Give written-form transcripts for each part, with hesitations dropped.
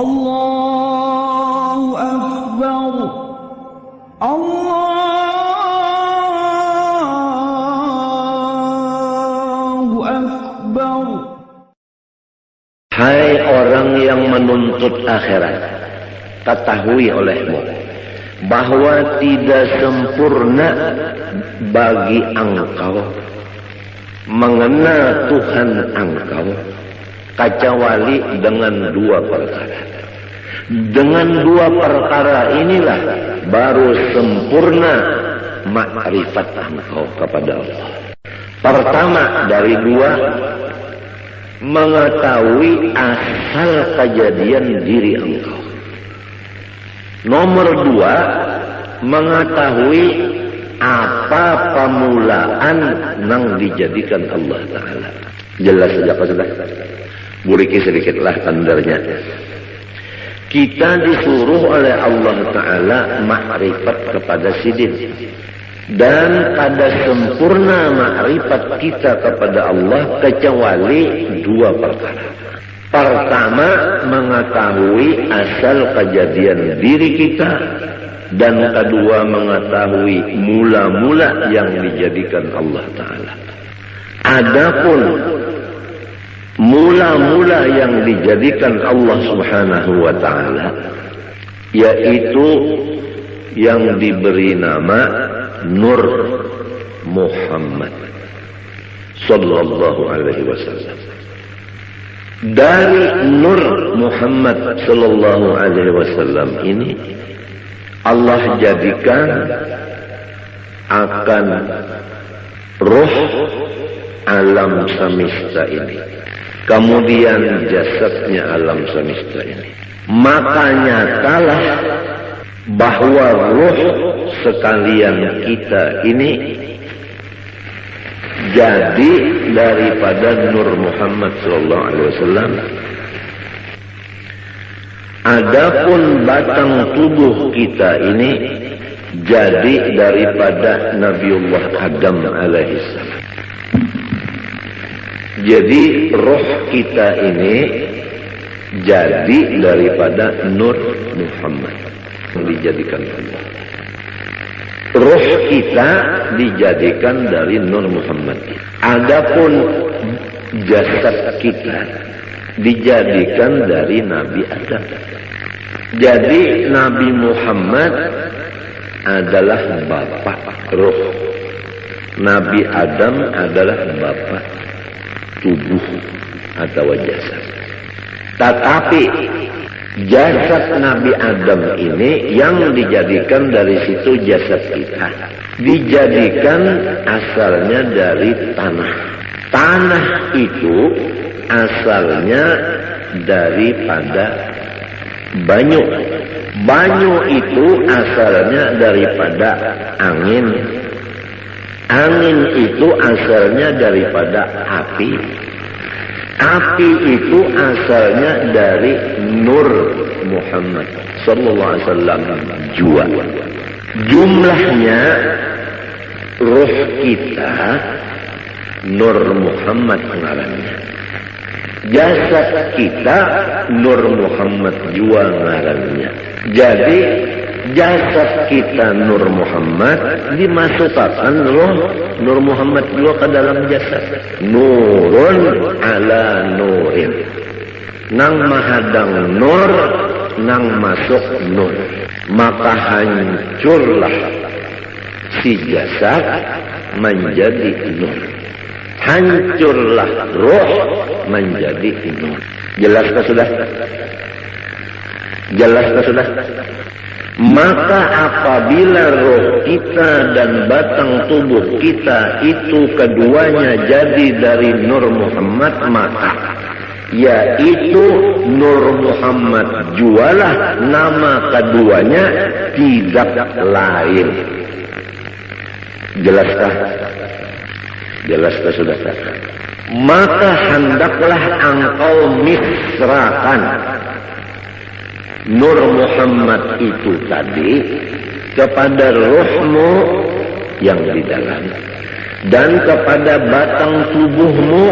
Allahu Akbar. Allahu Akbar. Hai orang yang menuntut akhirat, ketahui olehmu bahwa tidak sempurna bagi engkau mengenal Tuhan engkau kecuali dengan dua perkara. Dengan dua perkara inilah baru sempurna makrifat engkau kepada Allah. Pertama dari dua, mengetahui asal kejadian diri engkau. Nomor dua, mengetahui apa permulaan yang dijadikan Allah Ta'ala. Jelas saja apa sudah? Buriki sedikitlah tandarnya. Kita disuruh oleh Allah Ta'ala makrifat kepada sidin. Dan pada sempurna makrifat kita kepada Allah kecuali dua perkara. Pertama, mengetahui asal kejadian diri kita. Dan kedua, mengetahui mula-mula yang dijadikan Allah Ta'ala. Adapun mula-mula yang dijadikan Allah Subhanahu wa Ta'ala, yaitu yang diberi nama Nur Muhammad sallallahu alaihi wasallam. Dari Nur Muhammad sallallahu alaihi wasallam ini Allah jadikan akan roh alam semesta ini, kemudian jasadnya alam semesta ini. Maka nyatalah bahwa roh sekalian kita ini jadi daripada Nur Muhammad sallallahu alaihi wasallam. Adapun batang tubuh kita ini jadi daripada Nabiullah Adam alaihissalam. Jadi roh kita ini jadi daripada Nur Muhammad yang dijadikan Allah. Roh kita dijadikan dari Nur Muhammad. Adapun jasad kita dijadikan dari Nabi Adam. Jadi Nabi Muhammad adalah bapak roh. Nabi Adam adalah bapak tubuh atau jasad. Tetapi jasad Nabi Adam ini yang dijadikan dari situ jasad kita, dijadikan asalnya dari tanah. Tanah itu asalnya daripada banyu. Banyu itu asalnya daripada angin. Angin itu asalnya daripada api. Api itu asalnya dari Nur Muhammad sallallahu alaihi wasallam jua. Jumlahnya roh kita Nur Muhammad ngarannya. Jasad kita Nur Muhammad jua ngarannya. Jadi jasad kita Nur Muhammad dimasukkan roh Nur Muhammad juga ke dalam jasad. Nurun ala nurin. Nang mahadang nur, nang masuk nur. Maka hancurlah si jasad menjadi nur. Hancurlah roh menjadi nur. Jelaskah sudah? Jelaskah sudah? Maka apabila roh kita dan batang tubuh kita itu keduanya jadi dari Nur Muhammad, maka yaitu Nur Muhammad jualah nama keduanya tidak lain. Jelaskah? Jelaskah sudah? Maka hendaklah engkau misrakan Nur Muhammad itu tadi kepada rohmu yang di dalam dan kepada batang tubuhmu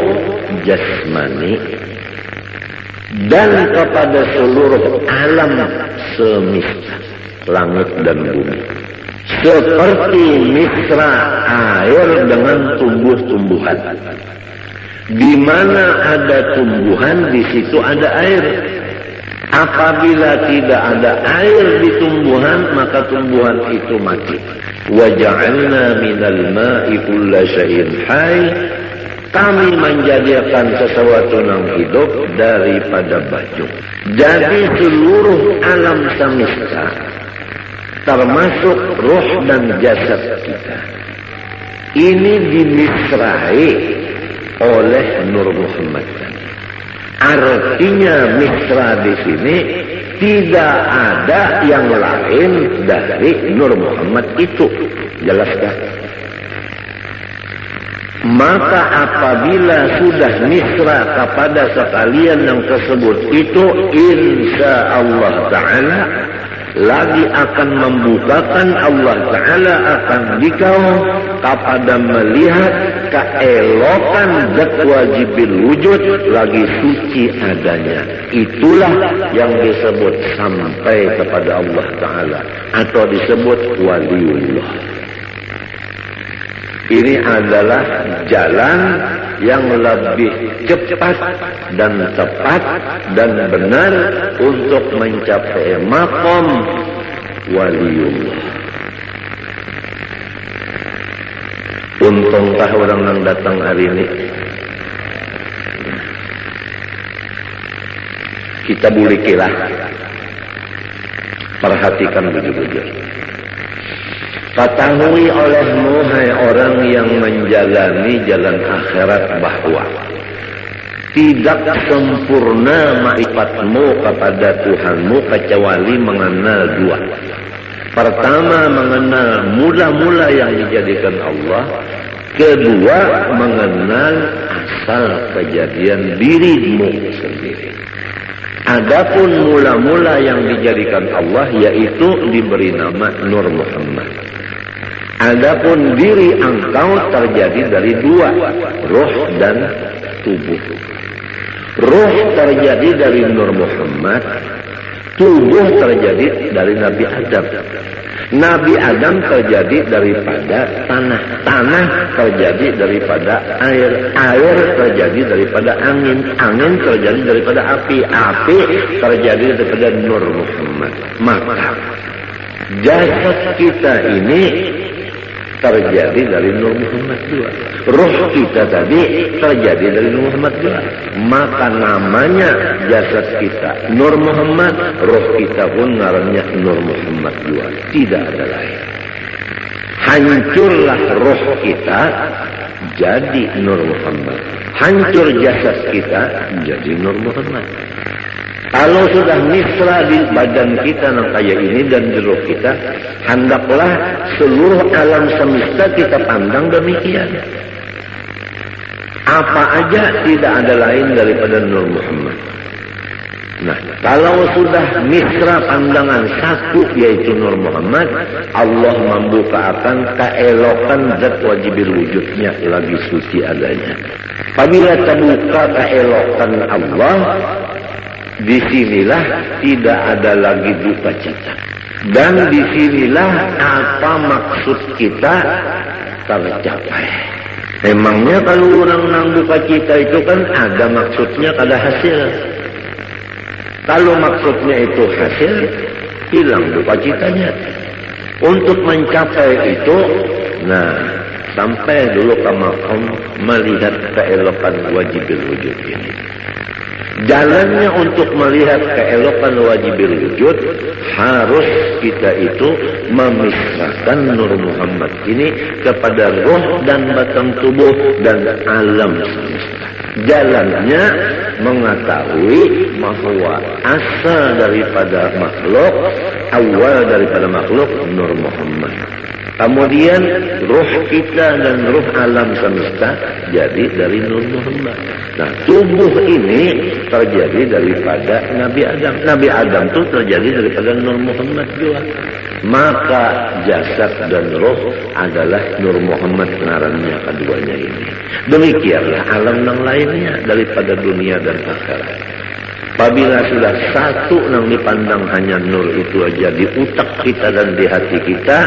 jasmani dan kepada seluruh alam semesta, langit dan bumi. Seperti misra air dengan tumbuh-tumbuhan. Di mana ada tumbuhan, di situ ada air. Apabila tidak ada air di tumbuhan, maka tumbuhan itu mati. Wa ja'alna minal ma'i kulla syai'in hayy. Kami menjadikan sesuatu yang hidup daripada baju. Jadi seluruh alam semesta, termasuk roh dan jasad kita, ini dimisrai oleh Nur Muhammad. Artinya misra di sini tidak ada yang lain dari Nur Muhammad itu. Jelaskan. Maka apabila sudah misra kepada sekalian yang tersebut itu, insya Allah Ta'ala lagi akan membukakan, Allah Ta'ala akan dikau kepada melihat keelokan zat wajibil wujud lagi suci adanya. Itulah yang disebut sampai kepada Allah Ta'ala atau disebut waliullah. Ini adalah jalan yang lebih cepat dan tepat dan benar untuk mencapai maqam waliullah. Untungkah orang yang datang hari ini. Kita bulikilah. Perhatikan betul-betul. Ketahui olehmu, hai orang yang menjalani jalan akhirat, bahwa tidak sempurna ma'rifatmu kepada Tuhanmu kecuali mengenal dua. Pertama, mengenal mula-mula yang dijadikan Allah. Kedua, mengenal asal kejadian dirimu sendiri. Adapun mula-mula yang dijadikan Allah, yaitu diberi nama Nur Muhammad. Adapun diri engkau terjadi dari dua, roh dan tubuh. Roh terjadi dari Nur Muhammad, tubuh terjadi dari Nabi Adam. Nabi Adam terjadi daripada tanah, tanah terjadi daripada air, air terjadi daripada angin, angin terjadi daripada api, api terjadi daripada Nur Muhammad. Maka jasad kita ini terjadi dari Nur Muhammad juga. Roh kita tadi terjadi dari Nur Muhammad juga. Maka namanya jasad kita Nur Muhammad, roh kita pun namanya Nur Muhammad juga. Tidak ada lain. Hancurlah roh kita jadi Nur Muhammad. Hancur jasad kita jadi Nur Muhammad. Kalau sudah misra di badan kita yang kayak ini dan di roh kita, hendaklah seluruh alam semesta kita pandang demikian. Apa aja tidak ada lain daripada Nur Muhammad. Nah, kalau sudah misra pandangan satu yaitu Nur Muhammad, Allah membukakan keelokan zat wajibil wujudnya lagi suci adanya. Apabila terbuka keelokan Allah, disinilah tidak ada lagi duka cita. Dan disinilah apa maksud kita tercapai. Memangnya kalau orang nang duka cita itu kan ada maksudnya, ada hasil. Kalau maksudnya itu hasil, hilang duka citanya. Untuk mencapai itu, nah, sampai dulu ke maqam melihat keelokan wajibil wujud ini. Jalannya untuk melihat keelokan wajibil wujud, harus kita itu memisahkan Nur Muhammad ini kepada roh dan batang tubuh dan alam semesta. Jalannya mengetahui bahwa asal daripada makhluk, awal daripada makhluk Nur Muhammad. Kemudian ruh kita dan ruh alam semesta jadi dari Nur Muhammad. Nah, tubuh ini terjadi daripada Nabi Adam. Nabi Adam itu terjadi daripada Nur Muhammad juga. Maka jasad dan roh adalah Nur Muhammad ngarannya keduanya ini. Demikianlah alam yang lainnya daripada dunia dan akhirat. Apabila sudah satu yang dipandang hanya nur itu aja di utak kita dan di hati kita,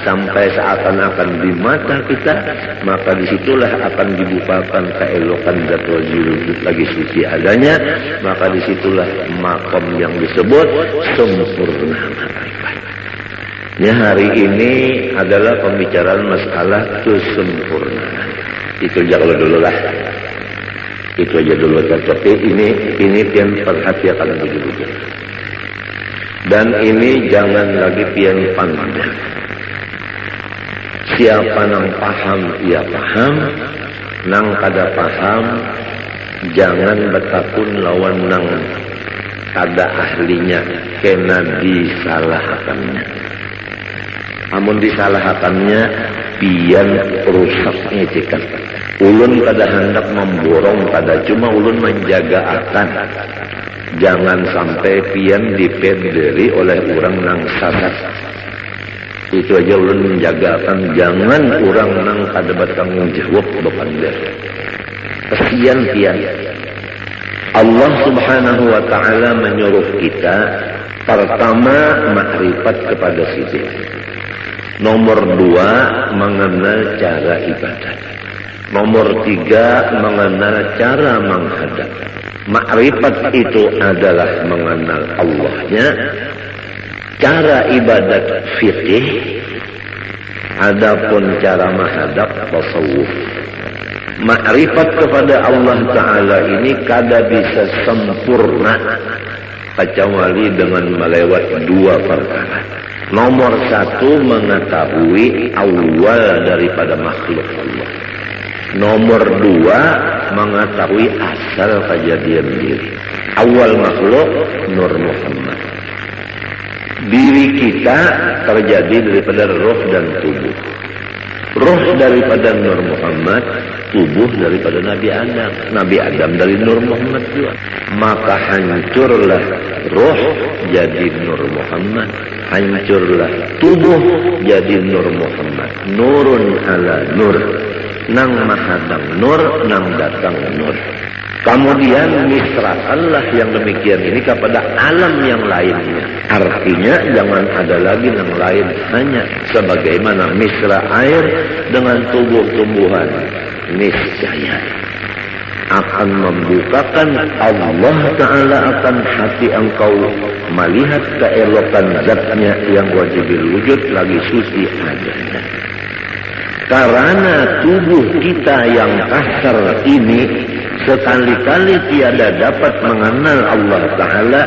sampai seakan-akan di mata kita, maka disitulah akan dibukakan keelokan zat wujud lagi suci adanya, maka disitulah makom yang disebut sempurna makrifat. Ya, hari ini adalah pembicaraan masalah kesempurnaan. Itu jangan dulu lah. Itu aja dulu, tapi ini pian perhatikan begitu. Dan ini jangan lagi pian pandang. Siapa nang paham, ia paham. Nang kada paham, jangan bertakun lawan nang kada ahlinya, kena disalahkannya. Amun disalahkannya, pian rusaknya cekan. Ulun kada hendak memborong, kada cuma ulun menjaga akan. Jangan sampai pian dipederi oleh orang nang salah. Itu aja ulun menjaga akan. Jangan orang nang kada bertanggung jawab beban dia. Kesian pian. Allah Subhanahu wa Ta'ala menyuruh kita pertama makrifat kepada sisi. Nomor 2 mengenal cara ibadat. Nomor 3 mengenal cara menghadap. Makrifat itu adalah mengenal Allahnya. Cara ibadat fikih. Adapun cara menghadap tasawuf. Makrifat kepada Allah Ta'ala ini kada bisa sempurna kecuali dengan melewati 2 perkara. Nomor 1 mengetahui awal daripada makhluk Allah. Nomor 2 mengetahui asal kejadian diri. Awal makhluk Nur Muhammad. Diri kita terjadi daripada roh dan tubuh. Roh daripada Nur Muhammad, tubuh daripada Nabi Adam. Nabi Adam dari Nur Muhammad juga. Maka hancurlah roh jadi Nur Muhammad. Hancurlah tubuh jadi Nur Muhammad. Nurun ala nur. Nang mahadang nur, nang datang nur. Kemudian misrakanlah yang demikian ini kepada alam yang lainnya. Artinya jangan ada lagi yang lain, hanya sebagaimana misra air dengan tumbuh-tumbuhan. Niscaya akan membukakan Allah Ta'ala akan hati engkau melihat keelokan zatnya yang wajibul wujud lagi suci adanya. Karena tubuh kita yang kasar ini sekali-kali tiada dapat mengenal Allah Ta'ala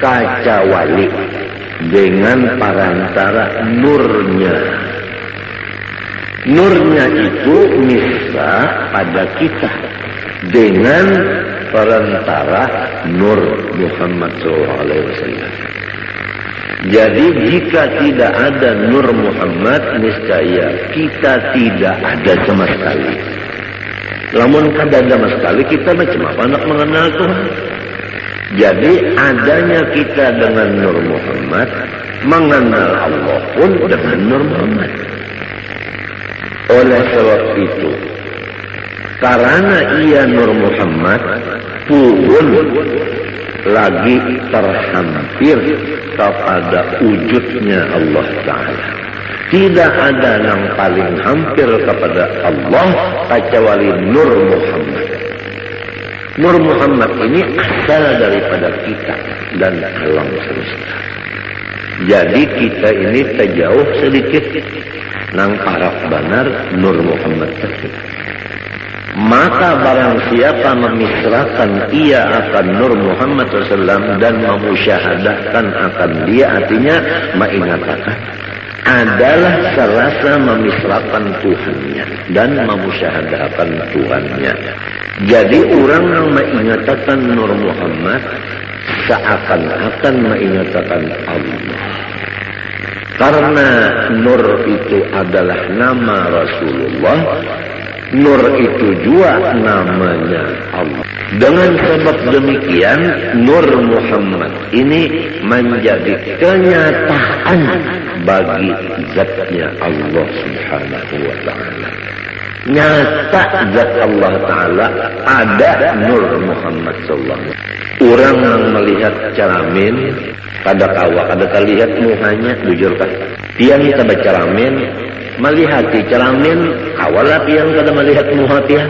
kecuali dengan perantara nurnya. Nurnya itu misra pada kita dengan perantara Nur Muhammad SAW. Jadi jika tidak ada Nur Muhammad, niscaya kita tidak ada sama sekali. Namun kada ada sama sekali, kita macam apa nak mengenal Tuhan? Jadi adanya kita dengan Nur Muhammad, mengenal Allah pun dengan Nur Muhammad. Oleh sebab itu, karena ia Nur Muhammad pun lagi terhampir kepada wujudnya Allah Ta'ala. Tidak ada yang paling hampir kepada Allah kecuali Nur Muhammad. Nur Muhammad ini asal daripada kita dan alam semesta. Jadi kita ini terjauh sedikit nang paraf benar Nur Muhammad tersebut. Maka barang siapa memisrakan ia akan Nur Muhammad SAW dan memusyahadahkan akan dia, artinya mengatakan adalah serasa memisrakan Tuhannya dan memusyahadahkan Tuhannya. Jadi orang yang mengatakan Nur Muhammad seakan-akan mengatakan Allah. Karena Nur itu adalah nama Rasulullah, Nur itu juga namanya Allah. Dengan sebab demikian, Nur Muhammad ini menjadi kenyataan bagi zatnya Allah Subhanahu wa Ta'ala. Nyata zat Allah Ta'ala ada Nur Muhammad SAW. Orang yang melihat ceramin kada kawa kada kalihat muhanya bujur kah. Pian kita berceramin melihat di ceramin kawalah pian kada melihat muha pian.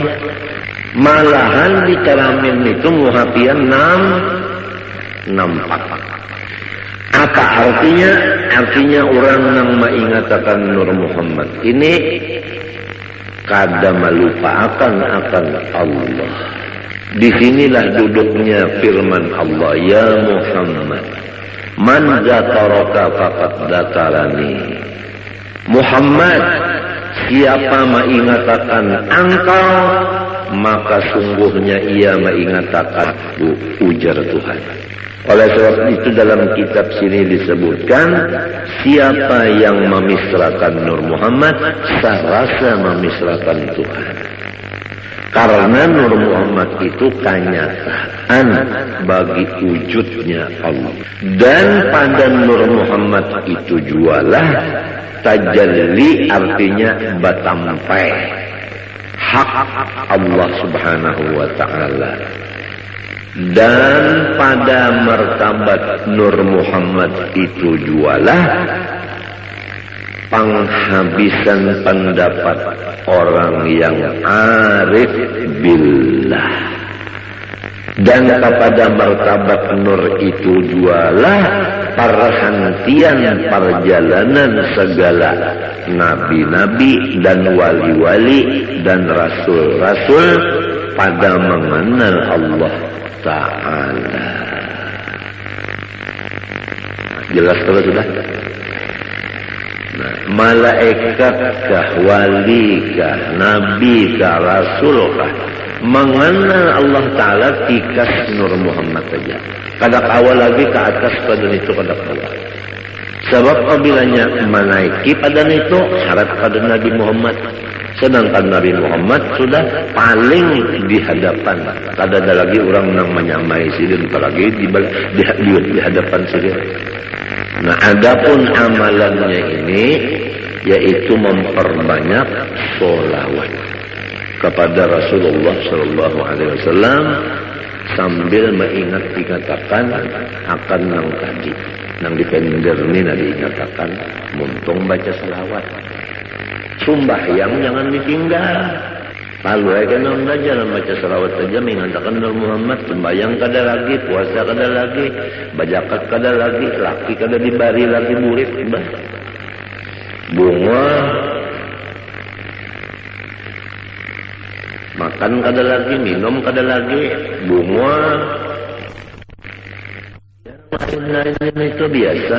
Malahan di ceramin itu muha pian nampak. Apa artinya? Artinya orang yang mengingatkan Nur Muhammad ini kada melupakan akan Allah. Disinilah duduknya firman Allah, ya Muhammad, man zakaraka faqad zakarani. Muhammad, siapa mengingatkan engkau, maka sungguhnya ia mengingatkan ujar Tuhan. Oleh sebab itu dalam kitab sini disebutkan, siapa yang memisrakan Nur Muhammad, serasa memisrakan Tuhan. Karena Nur Muhammad itu kenyataan bagi wujudnya Allah. Dan pada Nur Muhammad itu jualah tajalli, artinya batampai hak Allah subhanahu wa ta'ala. Dan pada martabat Nur Muhammad itu jualah penghabisan pendapat orang yang arif billah. Dan kepada martabat Nur itu jualah perhentian perjalanan segala nabi-nabi dan wali-wali dan rasul-rasul pada mengenal Allah Ta'ala. Jelas kalau sudah? Nah, malaikatkah, walikah, nabikah, rasulkah mengenal Allah Ta'ala tikas Nur Muhammad saja. Kada kawal lagi ke atas pada itu kada kawal. Sebab apabila menaiki pada itu syarat pada Nabi Muhammad. Sedangkan Nabi Muhammad sudah paling di hadapan. Kada ada lagi orang yang menyamai sidin, apalagi di hadapan sidin. Nah, adapun amalannya ini yaitu memperbanyak sholawat kepada Rasulullah Shallallahu Alaihi Wasallam sambil mengingat dikatakan akan nang tadi, nang dipender ini diingatkan muntung baca selawat. Sumbahyang jangan ditinggal. Lalu aja nang belajar baca selawat saja mengatakan Nur Muhammad. Sembahyang kada lagi, puasa kada lagi, bajakat kada lagi, laki kada dibari lagi murid. Bunga makan kada lagi, minum kada lagi, bunga lain-lain itu biasa.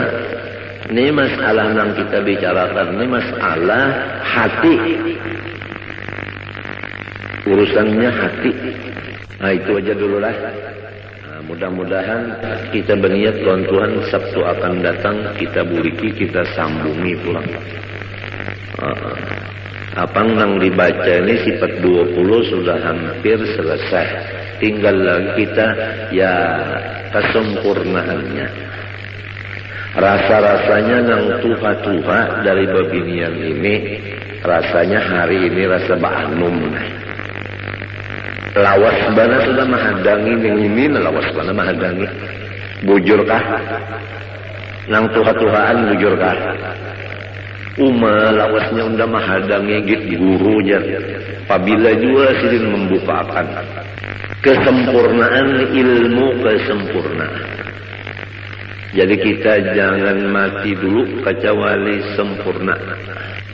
Ini masalah yang kita bicarakan, ini masalah hati. Urusannya hati. Nah, itu aja dulu lah. Nah, mudah-mudahan kita berniat Tuhan Sabtu akan datang kita buriki, kita sambungi pulang. Apa yang dibaca ini sifat 20 sudah hampir selesai. Tinggal lagi kita ya kesempurnaannya. Rasa-rasanya nang tuha-tuha dari babinian ini, rasanya hari ini rasa ba'anum. Lawas bana sudah mahadangi yang ini, lawas bana mahadangi. Bujurkah? Nang tuha-tuhaan bujurkah? Lawasnya unda mahadangi git guru jar. Apabila juga sidin membukakan kesempurnaan ilmu, kesempurnaan. Jadi kita jangan mati dulu kecuali sempurna.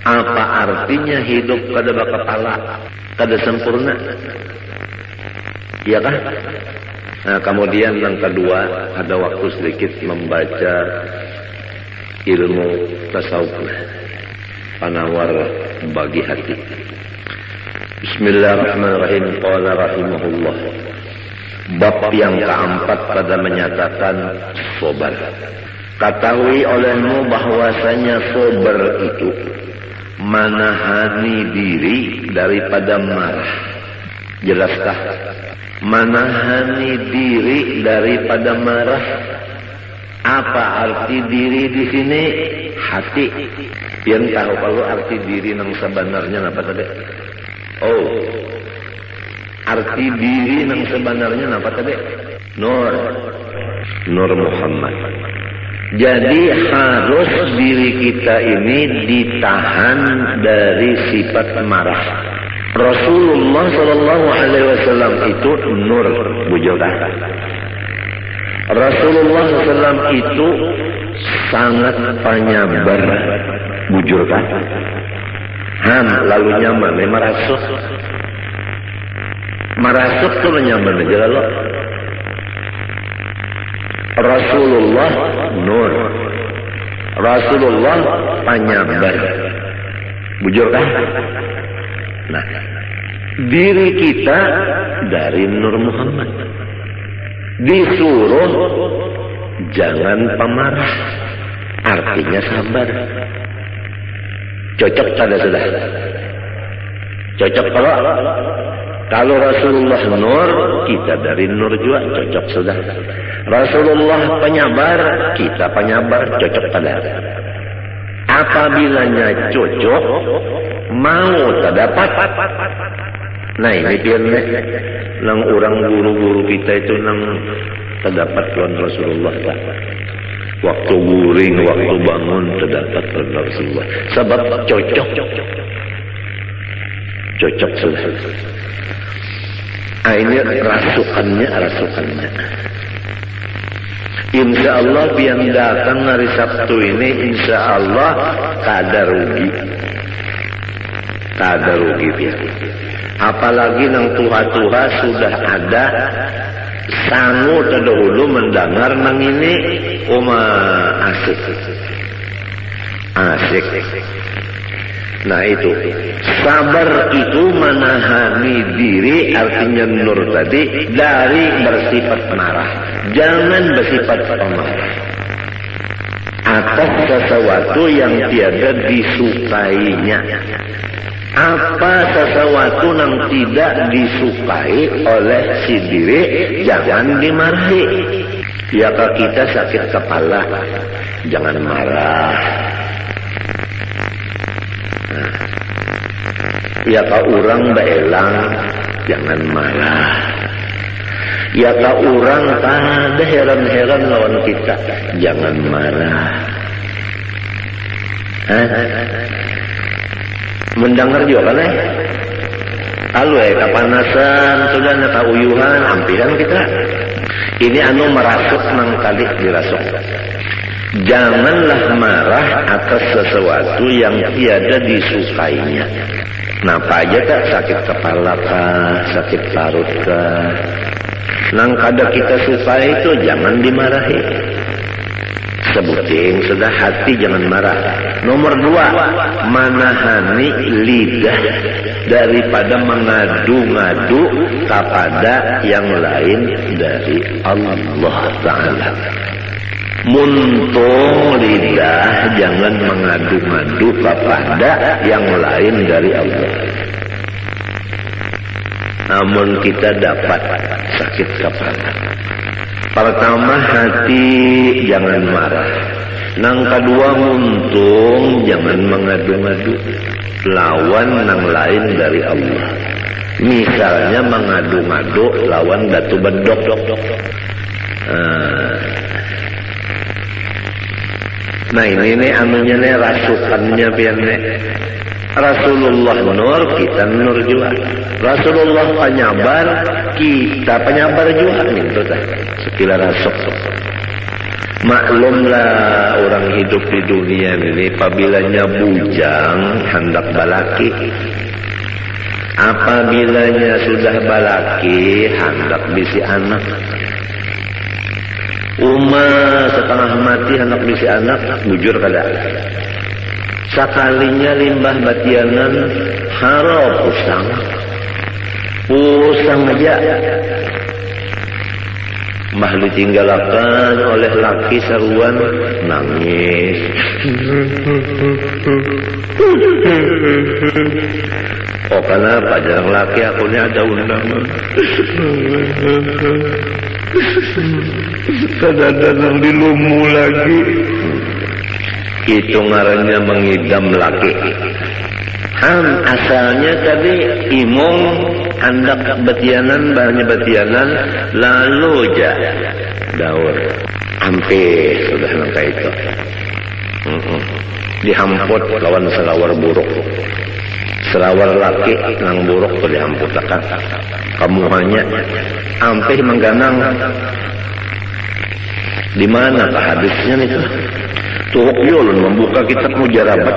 Apa artinya hidup kada bakapala, kada sempurna? Iya kah? Nah, kemudian yang kedua, ada waktu sedikit membaca ilmu tasawuf, penawar bagi hati. Bismillahirrahmanirrahim. Qala rahimahullah. Bab yang keempat pada menyatakan sobar. Ketahui olehmu bahwasanya sobar itu menahani diri daripada marah. Jelaskah? Menahani diri daripada marah. Apa arti diri di sini? Hati. Pian tahu kalau arti diri yang sebenarnya apa tadi? Oh, arti diri yang sebenarnya apa tadi? Nur Muhammad. Jadi harus diri kita ini ditahan dari sifat marah. Rasulullah Shallallahu Alaihi Wasallam itu nur, bujukan. Rasulullah SAW itu sangat penyabar, bujurkan. Lalu nyaman, merasuk tuh nyaman aja lalu. Rasulullah nur, Rasulullah penyabar, bujurkan. Nah, diri kita dari Nur Muhammad disuruh jangan pemarah, artinya sabar. Cocok pada sudah. Cocok kalau Rasulullah nur, kita dari nur juga cocok sudah. Rasulullah penyabar, kita penyabar, cocok pada. Apabila cocok, mau terdapat. Nah ini biarnya nang orang guru-guru kita itu nang terdapat lawan Rasulullah tak. Waktu guring, waktu bangun terdapat lawan Rasulullah. Sebab cocok sudah. Nah ini rasukannya. Insya Allah biar datang hari Sabtu ini, insya Allah tak ada rugi biar. Apalagi nang tuha-tuha sudah ada sangu terdahulu mendengar nang ini asik. Nah itu sabar itu menahani diri, artinya nur tadi, dari bersifat marah. Jangan bersifat pemarah atas sesuatu yang tiada disukainya. Apa sesuatu yang tidak disukai oleh si diri, jangan dimarahi. Ya kalau kita sakit kepala, jangan marah. Ya kalau orang beelang, jangan marah. Ya kalau orang ada heran-heran lawan kita, jangan marah. Mendengar juga kan kalau kepanasan sudah keuyuhan ampiran kita ini merasuk nang kali dirasuk. Janganlah marah atas sesuatu yang tiada disukainya. Napa aja tak, sakit kepala kah, sakit parut kah, nang kada kita sukai itu jangan dimarahi. Sebutin sudah hati jangan marah. Nomor 2, menahani lidah daripada mengadu-ngadu kepada yang lain dari Allah Ta'ala. Muntung lidah jangan mengadu-ngadu kepada yang lain dari Allah. Namun kita dapat sakit kepala. Pertama, hati jangan marah. Nang kedua, muntung jangan mengadu-ngadu lawan nang lain dari Allah. Misalnya mengadu-ngadu lawan batu bedok. Nah ini anunya nih, rasukannya biarnya. Rasulullah nur, kita nur juga. Rasulullah penyabar, kita penyabar juga. Gitu dah. Sekila rasuk. Maklumlah orang hidup di dunia ini, apabila bujang hendak balaki. Apabila sudah balaki hendak bisi anak. Setengah mati hendak bisi anak, bujur kada. Sekalinya limbah batianan harap usang aja. Mbah ditinggalakan oleh laki saruan, nangis. Oh kenapa jarang laki, akunya ada undangan. Kadang-kadang dilumu lagi. Itu ngarannya mengidam laki. Asalnya tadi imong andak batianan banyak batianan lalu ja daur ampe sudah nangka itu dihamput lawan selawar buruk selawar laki nang buruk tuh dihamputakan kamu hanya ampe mengganang di mana kah hadisnya itu tuhuk yulun membuka kitab mujarabat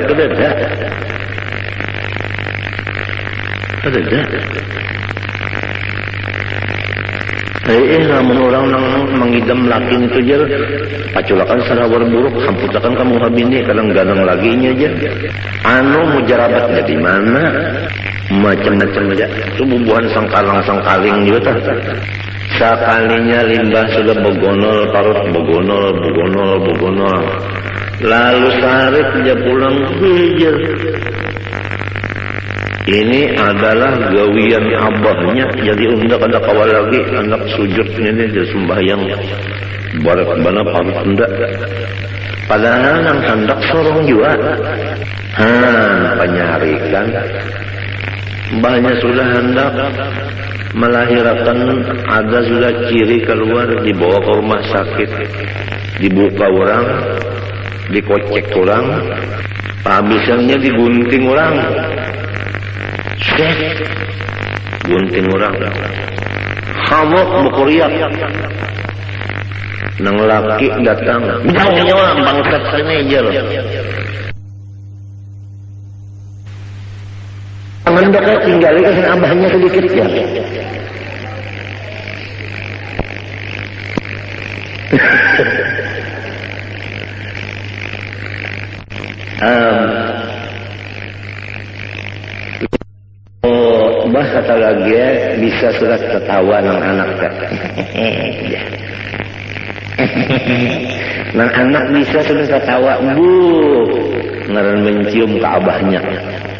ada namun orang nang mengidam laki itu aja paculakan selawar buruk hamputakan kamu habini kadang ganang lagi nya aja anu mujarabat jadi mana macam-macam aja itu bubuhan sangkaling juga tak sekalinya limbah sudah begonol parut begonol lalu sehari dia pulang hijau. Ini adalah gawian abahnya jadi undak ada kawal lagi anak sujudnya ini dia sembahyang barat bana parut hendak padahal nang hendak sorong juga penyarikan mbahnya sudah hendak melahirkan ada sudah ciri keluar dibawa ke rumah sakit dibuka orang dikocek orang habisannya digunting orang gunting orang hamok bukuriak nang laki datang jauhnya orang bangsat sini aja loh mendeknya tinggal kasih abahnya sedikit ya bah kata lagi ya, bisa sudah ketawa nang anak nang anak bisa sudah ketawa bu ngaran mencium ke abahnya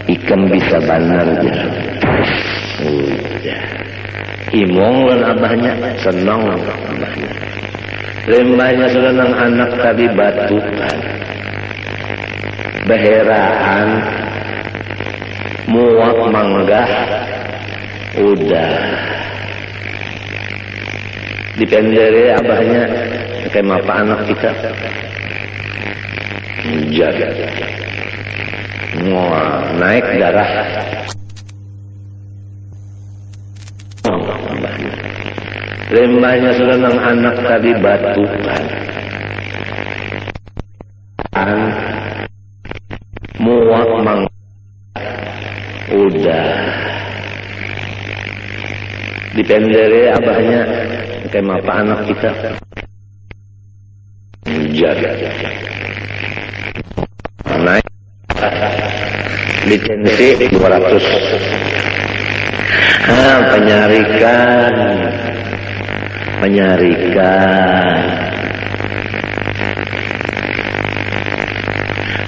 ikan bisa banar aja imong lan abahnya senang abahnya lembahnya sudah nang anak tadi batukan beheraan muak manggah udah dipendere abahnya kayak mapa anak kita jaga naik darah lembahnya sudah nang anak tadi batukan muak manggah udah dipendere abahnya kayak mapa anak kita jaga naik lisensi 200 penyarikan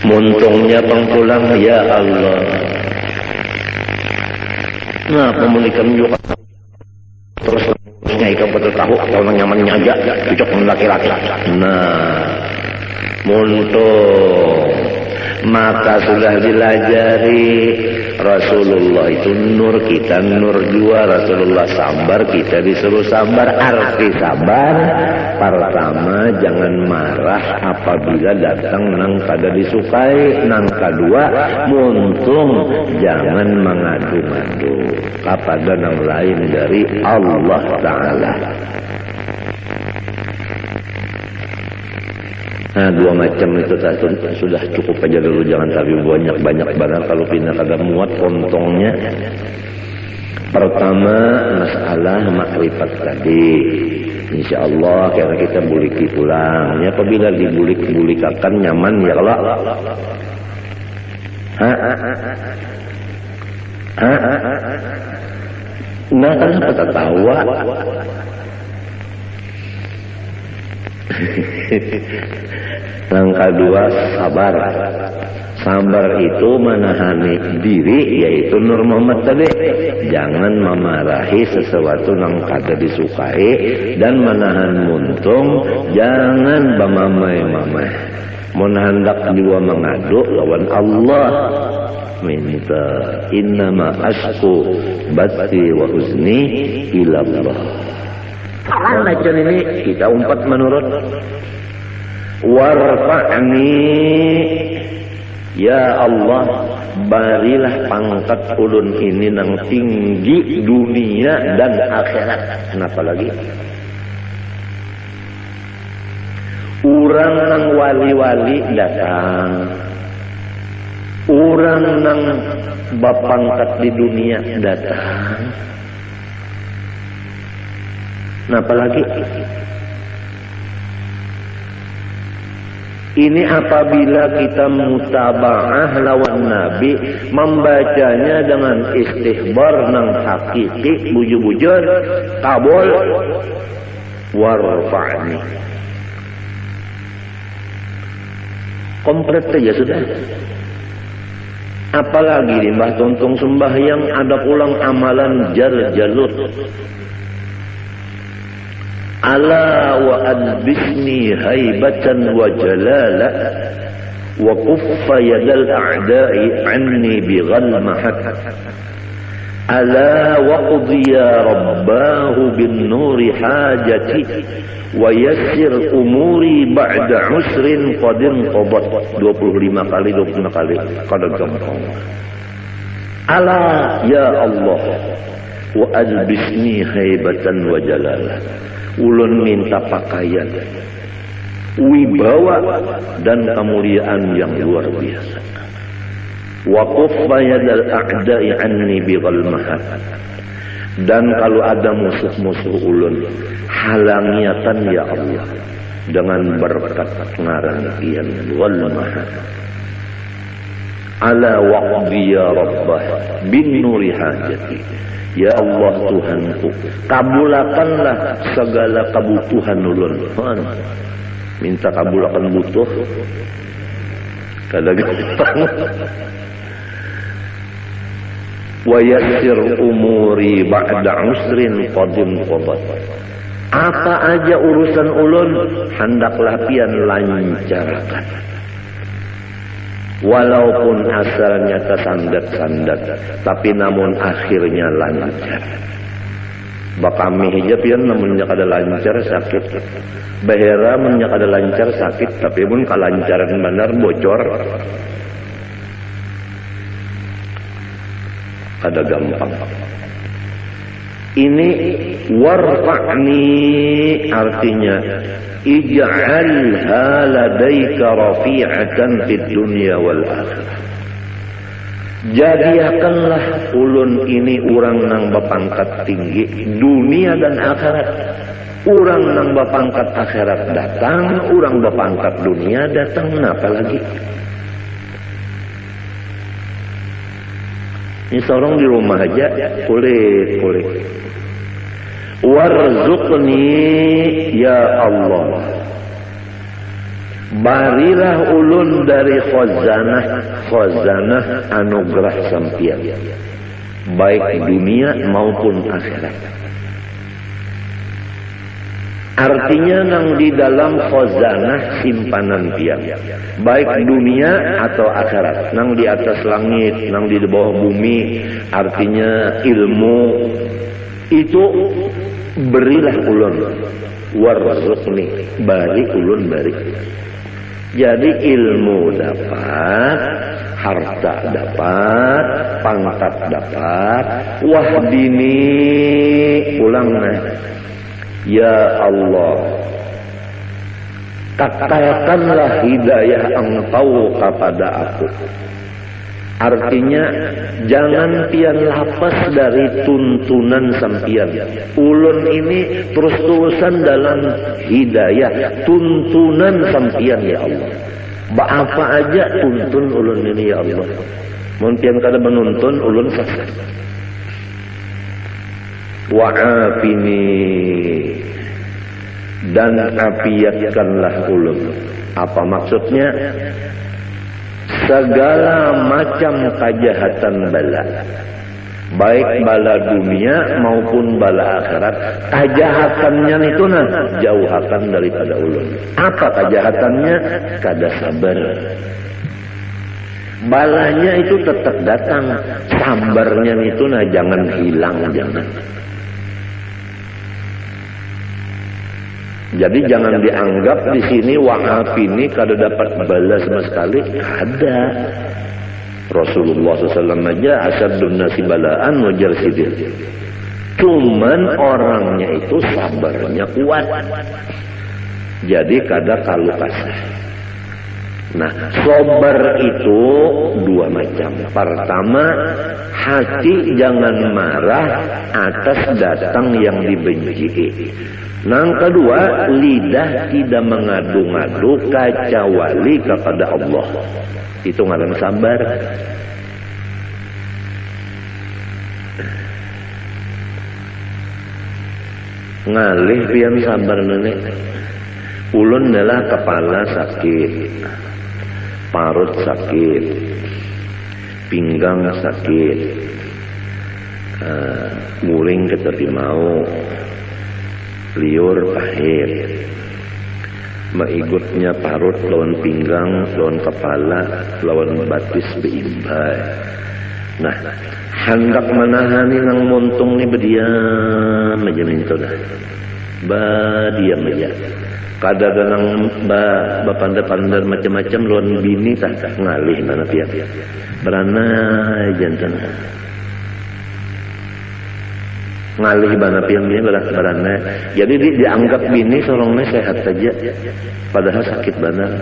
muntungnya pengpulang ya Allah nah pemulikan juga terus nyai ikan betul tahu kalau nyamannya aja cocok dengan laki-laki nah muntung maka sudah dilajari Rasulullah itu nur kita nur jua Rasulullah sabar kita disuruh sabar arti sabar pertama jangan marah apabila datang nang kada disukai nang kedua muntung jangan mengadu-ngadu kepada nang lain dari Allah Ta'ala. Nah dua macam itu sudah cukup aja dulu jangan tapi banyak barang kalau pindah kagak muat pontongnya. Pertama masalah makrifat tadi insyaallah karena kita buliki pulang ya apabila dibulikakan nyaman ya kalau nah kenapa tertawa langkah dua sabar itu menahani diri yaitu Nur Muhammad tadi jangan memarahi sesuatu yang kada disukai dan menahan muntung jangan bamamai-mamai mun hendak jiwa mengadu lawan Allah minta innama asku bati wa huzni ilallah. Alajan ini kita umpat menurut warfa'ni ya Allah, barilah pangkat ulun ini nang tinggi dunia dan akhirat. Kenapa lagi? Urang nang wali-wali datang, urang nang bapangkat di dunia datang. Kenapa lagi? Ini apabila kita mutaba'ah lawan Nabi, membacanya dengan istihbar nang hakiki, bujur-bujur, kabul, warfa'ni. Komplit saja sudah. Apalagi di Mbah Tuntung sembahyang ada pulang amalan jar-jalut. Ala wa adbisni haibatan wa jalala wa kuffa yadal a'da'i anni bighalmahat. Ala wa qudhiya rabbahu bin nuri hajati wa yassir umuri ba'da usrin qadin qabat. 25 kali kadang gampang. Ala ya Allah wa adbisni haibatan wa jalala. Ulun minta pakaian, wibawa dan kemuliaan yang luar biasa. Wa kuffa yadal a'da'i anni bighalmahat. Dan kalau ada musuh-musuh ulun, halangiatan ya Allah dengan berkat ngarantian wal mahat. Ala waqdi ya rabbah bin nuri hajati. Ya Allah Tuhanku, kabulakanlah segala kebutuhan ulun. Minta kabulakan butuh kada gampang. Wa yassir umuri ba'da usrin qadim qabat. Apa aja urusan ulun hendaklah pian lancarkan. Walaupun asalnya tersandat-sandat, tapi namun akhirnya lancar. Bakami hijab pian namunnya kada lancar sakit. Bahera munnya kada lancar sakit, tapi pun kalancaran benar bocor. Kada gampang. Ini warfa'ni artinya ij'alha ladaika rafi'atan fid dunya wal akhirah. Jadikanlah ulun ini urang nang bapangkat tinggi dunia dan akhirat. Urang nang bapangkat akhirat datang, urang bapangkat dunia datang. Kenapa lagi? Ini seorang di rumah aja kulit. Warzuqni ya Allah, barilah ulun dari khazanah anugerah sampian, baik dunia maupun akhirat. Artinya nang di dalam khazanah simpanan pian, baik dunia atau akhirat, nang di atas langit, nang di bawah bumi, artinya ilmu itu berilah ulun. Warzuqni, bari ulun bari. Jadi ilmu dapat, harta dapat, pangkat dapat, wahdini ulangna. Ya Allah, katakanlah hidayah Engkau kepada aku. Artinya jangan pian lapas dari tuntunan sampian. Ulun ini terus-terusan dalam hidayah, tuntunan sampian ya Allah. Apa aja tuntun ulun ini ya Allah. Mun pian kada menuntun ulun sesat. Wa'afini, dan afiatkanlah ulun. Apa maksudnya? Segala macam kejahatan bala, baik bala dunia maupun bala akhirat, kejahatannya itu jauhakan daripada ulun. Apa kejahatannya? Kada sabar. Balanya itu tetap datang, sabarnya itu nah jangan hilang, jangan. Jadi jangan dianggap di sini wa'afini kada dapat bala sama sekali, ada. Rasulullah SAW aja asyadun nasi balaan wajar sidin. Cuman orangnya itu sabarnya kuat. Jadi kada kalu kasah. Nah, sabar itu dua macam. Pertama, hati jangan marah atas datang yang dibenci. Yang kedua, lidah tidak mengadu-ngadu kecuali kepada Allah. Itu ngaran sabar. Ngalih pian sabar nenek. Ulun adalah kepala sakit, parut sakit, pinggang sakit, muring ke tepi mau, liur pahit, maigutnya parut lawan pinggang, lawan kepala, lawan batis beimbai. Nah, hendak menahani nang montung ni berdiam aja minta dah, berdiam aja. Kadang-kadang bapandar-pandar macam-macam lawan bini tak ngalih mana tiap beranai jantan ngalih mana pian ini beranai. Jadi dianggap bini sorongnya sehat saja padahal sakit benar.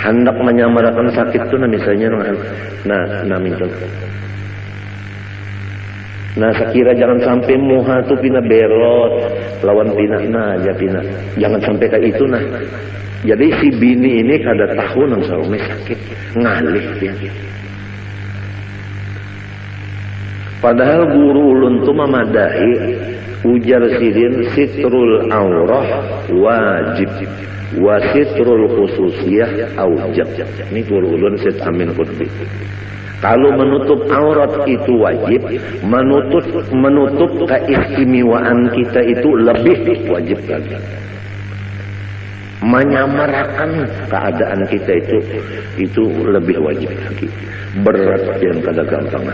Hendak menyamarkan sakit tu misalnya nah minta. Nah, sekira jangan sampai muha tu pina berot lawan pina aja pina. Jangan sampai kayak itu nah. Jadi si bini ini kada tahu nang sarungnya sakit, ngalih dia. Padahal guru ulun tu memadahi ujar sidin sitrul aurah wajib wa sitrul khususiyah aujab. Ini guru ulun Syed Amin Qutbi. Kalau menutup aurat itu wajib, menutup keistimewaan kita itu lebih wajib lagi. Menyamarkan keadaan kita itu lebih wajib lagi. Berat yang kada gampang.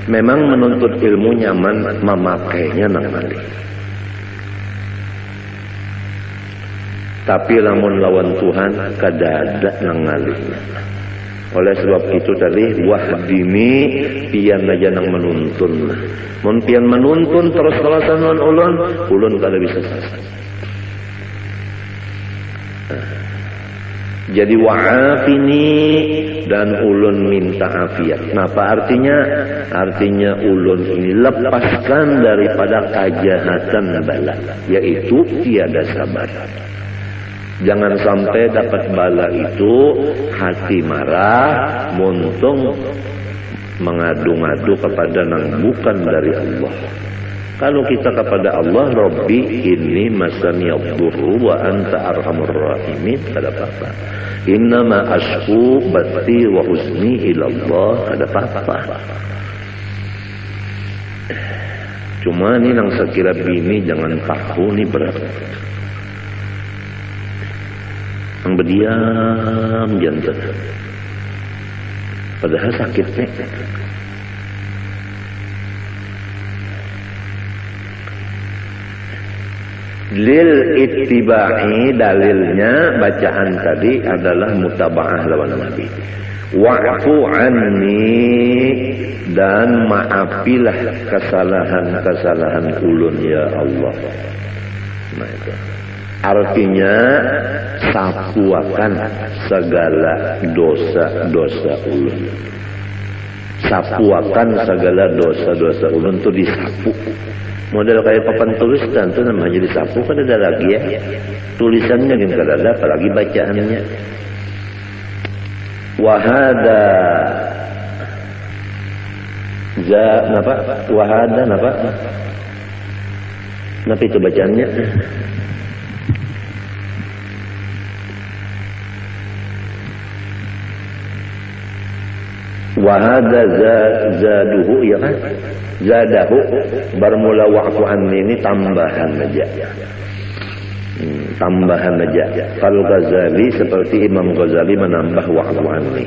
Memang menuntut ilmu nyaman, memakainya nang malih. Tapi lamun lawan Tuhan kada ada nang ngalihnya. Oleh sebab itu tadi wahdini pian aja nang menuntun. Mun pian menuntun terus-terusan ulun kada bisa selesai. Jadi wa'afini dan ulun minta afiat. Nah, apa artinya? Artinya ulun ini lepaskan daripada kejahatan bala, yaitu tiada sabar. Jangan sampai dapat bala itu hati marah, muntung mengadu-ngadu kepada nang bukan dari Allah. Kalau kita kepada Allah, Rabbi inni masani yadurru wa anta arhamur rahimin, kada apa-apa. Innama ashku bati wa huzni ila Allah, kada apa-apa. Cuma ni nang sekira bini jangan paku ni berat. Yang berdiam jantan. Padahal sakitnya. Lil ittiba'i dalilnya bacaan tadi adalah mutaba'ah lawan Nabi. Wa'fu anni dan maafilah kesalahan-kesalahan ulun ya Allah. Nah itu. Artinya sapuakan segala dosa-dosa ulun. Sapuakan segala dosa-dosa ulun itu disapu. Model kayak papan tulisan itu namanya disapu, kan ada lagi ya. Tulisannya kan kada ada, apalagi bacaannya. Wahada napa? Wahada napa? Napa itu bacaannya? Wahada zaduhu ya kan? Zadahu bermula wa'fu anni ini tambahan aja. tambahan aja. Fal Ghazali seperti Imam Ghazali menambah wa'fu anni.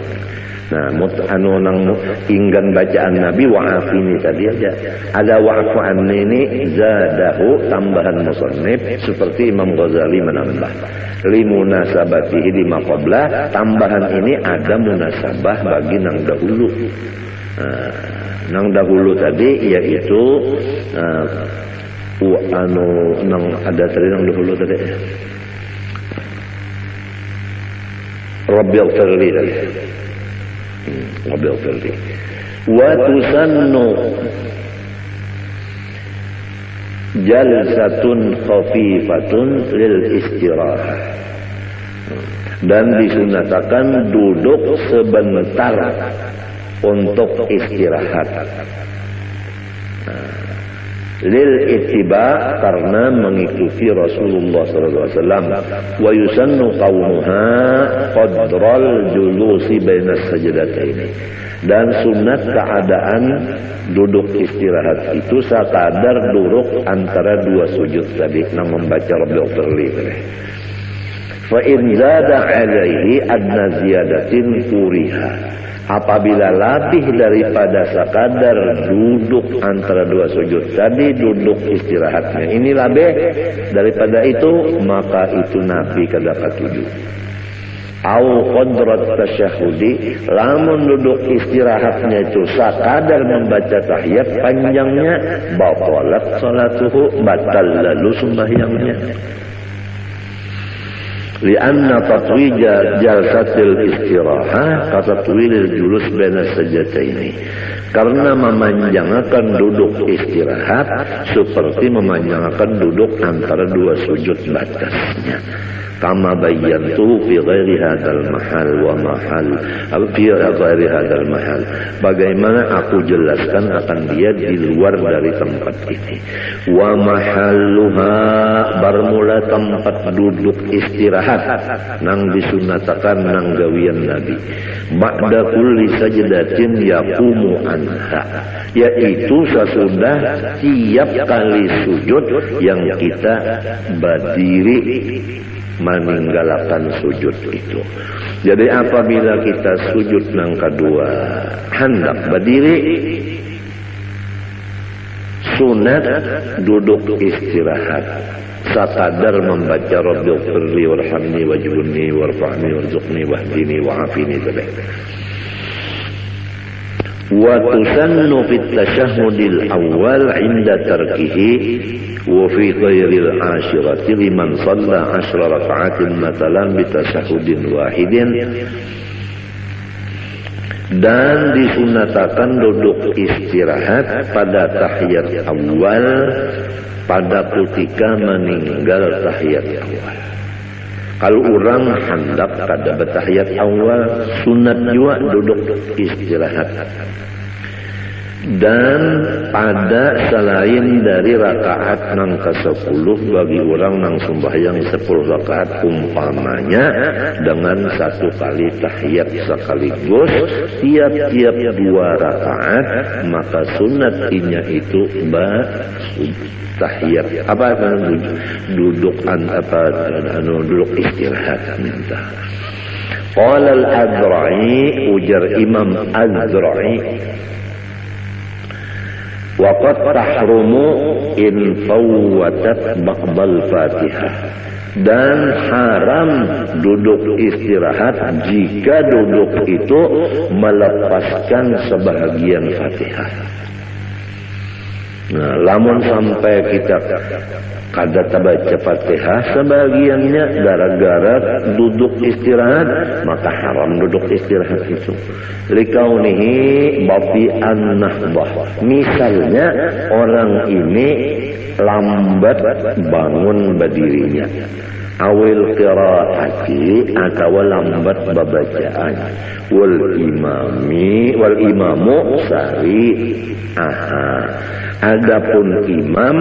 Nah, nang inggan bacaan Nabi wa'afini tadi aja. Ada wa'fu anni ini zadahu tambahan musannif seperti Imam Ghazali menambah. Limunasabatihi lima qabla, tambahan ini ada munasabah bagi nang dahulu. Nang dahulu tadi yaitu nang ada tadi nang dahulu tadi. Rabbil firli tadi. Rabbil firli. Wa tusannu jalsatun khafifatun lil istirahah. Dan disunatakan duduk sebentar untuk istirahat. Lil ittiba karena mengikuti Rasulullah SAW. Wa yusannu qawmuha qadral julusi bainas sajdataini. Dan sunat keadaan duduk istirahat itu sekadar duduk antara dua sujud tadi, nang membaca Rabbil firli. Fa in zada alaihi adna ziyadatin kuriha. Apabila lebih daripada sekadar duduk antara dua sujud tadi, duduk istirahatnya ini lebih daripada itu, maka itu Nabi kadapat tujuh. Au qadrat tasyahudi, lamun duduk istirahatnya itu sekadar membaca tahiyat panjangnya, batalat salatuhu, batal lalu sembahyangnya. Lianna tatwija jalsatil istirahah katatwilil julus baina sajdataini. Karena memanjangkan duduk istirahat seperti memanjangkan duduk antara dua sujud batasnya. Kama bayyantu fi ghairi hadzal mahal wa mahal fi ghairi hadzal mahal. Bagaimana aku jelaskan akan dia di luar dari tempat ini. Wa mahalluha, bermula tempat duduk istirahat nang disunatakan nang gawian Nabi. Ba'da kulli sajdatin yaqumu anha, yaitu sesudah tiap kali sujud yang kita berdiri meninggalkan sujud itu. Jadi apabila kita sujud nang kedua hendak berdiri, sunat duduk istirahat sekadar membaca Rabbil firli warhamni wajibni warfa'ni warzuqni wahdini wa'afini tadi. Wa tusannu fit tasyahhudil awal 'inda tarkihi wa fi ghairil ashirati liman shalla 10 raka'atin matalan bi tasyahhudin wahidin. Dan disunatakan duduk istirahat pada tahiyat awal pada ketika meninggal tahiyat awal. Kalau orang hendak kada bertahiyat awal, sunat juga duduk istirahat. Dan pada selain dari rakaat nang ke-10 bagi orang nang sembahyang 10 rakaat umpamanya dengan satu kali tahiyat sekaligus tiap-tiap 2 rakaat, maka sunatnya itu tahiyat duduk duduk istirahat. Qala al-Azra'i, ujar Imam Az-Zura'i, waqad tahrumu in fawwatat ba'dal Fatihah, dan haram duduk istirahat jika duduk itu melepaskan sebahagian Fatihah. Nah, lamun sampai kita kada baca Fatihah sebagiannya gara-gara duduk istirahat, maka haram duduk istirahat itu. Likaunihi bati'an nahbah. Misalnya orang ini lambat bangun berdirinya, awil qiraati atau lambat babacaan, wal imamu sari. Adapun imam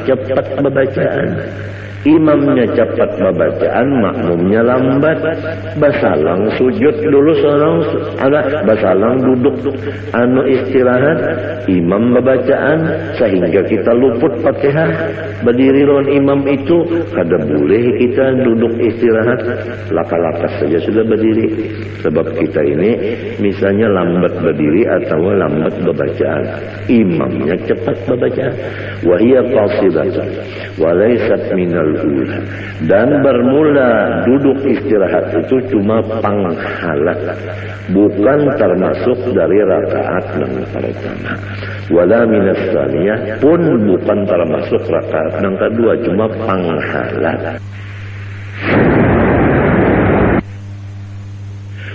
cepat babacaan. Imamnya cepat bacaan, makmumnya lambat. Basalang sujud dulu seorang, ada basalang duduk istirahat. Imam bacaan sehingga kita luput Fatihah. Berdiri lawan imam itu kada boleh kita duduk istirahat. Laka-laka saja sudah berdiri. Sebab kita ini misalnya lambat berdiri atau lambat bacaan. Imamnya cepat bacaan. Wa hiya qasidatun wa laysat minal ula. Dan bermula duduk istirahat itu cuma panghalat, bukan termasuk dari rakaat yang pertama. Wala minas tsaniyah pun bukan termasuk rakaat yang kedua, cuma panghalat.